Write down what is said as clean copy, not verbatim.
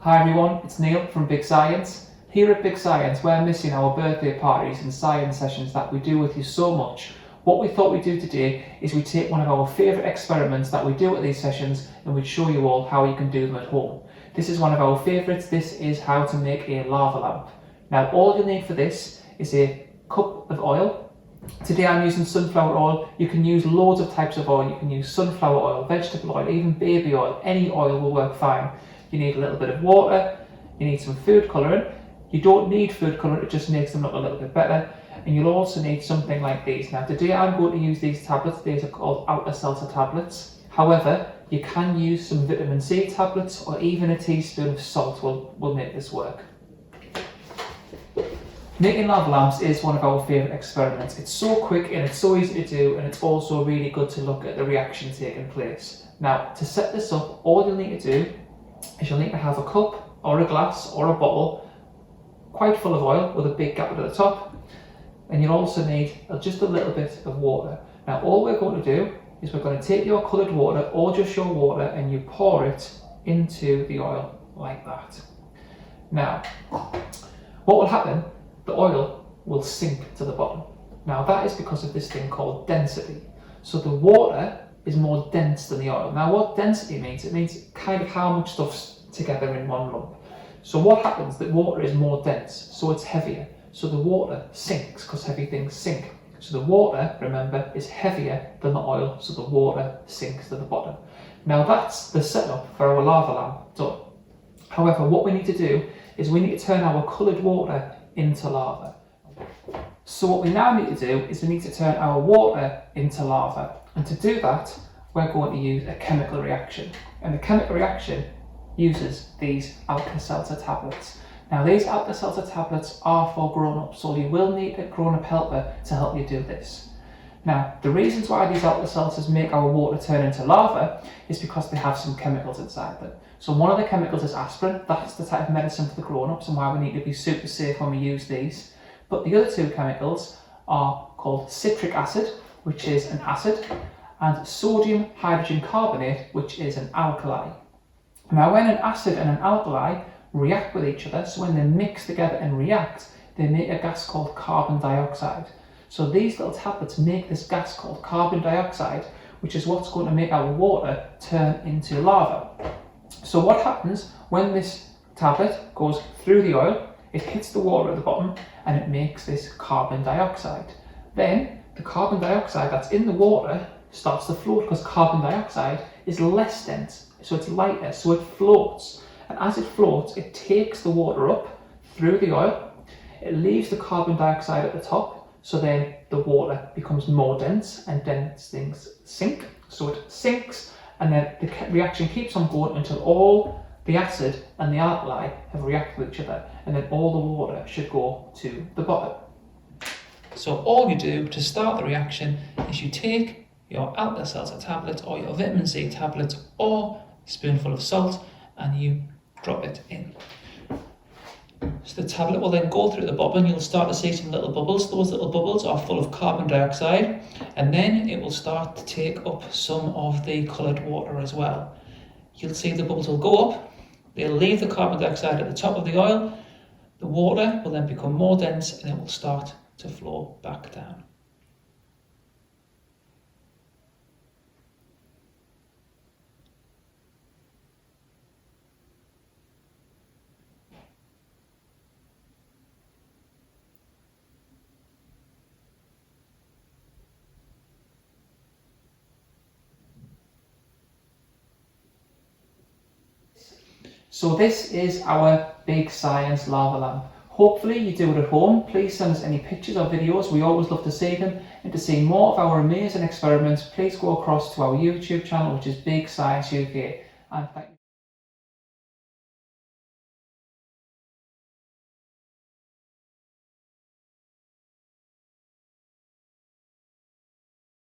Hi everyone, it's Neil from Big Science. Here at Big Science, we're missing our birthday parties and science sessions that we do with you so much. What we thought we'd do today is we take one of our favourite experiments that we do at these sessions and we'd show you all how you can do them at home. This is one of our favourites. This is how to make a lava lamp. Now all you'll need for this is a cup of oil. Today I'm using sunflower oil. You can use loads of types of oil. You can use sunflower oil, vegetable oil, even baby oil. Any oil will work fine. You need a little bit of water. You need some food colouring. You don't need food colouring, it just makes them look a little bit better. And you'll also need something like these. Now today I'm going to use these tablets. These are called Alka-Seltzer tablets. However, you can use some vitamin C tablets or even a teaspoon of salt will make this work. Making lava lamps is one of our favourite experiments. It's so quick and it's so easy to do, and it's also really good to look at the reaction taking place. Now to set this up, all you'll need to do is you'll need to have a cup or a glass or a bottle quite full of oil with a big gap at the top, and you'll also need just a little bit of water. Now all we're going to do is we're going to take your coloured water or just your water and you pour it into the oil like that. Now what will happen, the oil will sink to the bottom. Now that is because of this thing called density. So the water is more dense than the oil. Now what density means, it means kind of how much stuff's together in one lump. So what happens, the water is more dense, so it's heavier. So the water sinks because heavy things sink. So the water, remember, is heavier than the oil, so the water sinks to the bottom. Now that's the setup for our lava lamp done. However, what we need to do is we need to turn our coloured water into lava. So what we now need to do is we need to turn our water into lava. And to do that, we're going to use a chemical reaction. And the chemical reaction uses these Alka-Seltzer tablets. Now these Alka-Seltzer tablets are for grown-ups, so you will need a grown-up helper to help you do this. Now the reasons why these Alka-Seltzers make our water turn into lava is because they have some chemicals inside them. So one of the chemicals is aspirin. That's the type of medicine for the grown-ups and why we need to be super safe when we use these. But the other two chemicals are called citric acid, which is an acid, and sodium hydrogen carbonate, which is an alkali. Now when an acid and an alkali react with each other, so when they mix together and react, they make a gas called carbon dioxide. So these little tablets make this gas called carbon dioxide, which is what's going to make our water turn into lava. So what happens when this tablet goes through the oil, it hits the water at the bottom and it makes this carbon dioxide. Then the carbon dioxide that's in the water starts to float because carbon dioxide is less dense, so it's lighter, so it floats. And as it floats, it takes the water up through the oil, it leaves the carbon dioxide at the top, so then the water becomes more dense and dense things sink. So it sinks and then the reaction keeps on going until all the acid and the alkali have reacted with each other, and then all the water should go to the bottom. So all you do to start the reaction is you take your Alka-Seltzer tablet or your vitamin C tablet or a spoonful of salt and you drop it in. So the tablet will then go through the bubble and you'll start to see some little bubbles. Those little bubbles are full of carbon dioxide, and then it will start to take up some of the coloured water as well. You'll see the bubbles will go up, they'll leave the carbon dioxide at the top of the oil, the water will then become more dense and it will start to flow back down. So this is our Big Science lava lamp. Hopefully you do it at home. Please send us any pictures or videos. We always love to see them. And to see more of our amazing experiments, please go across to our YouTube channel, which is Big Science UK. And thank you.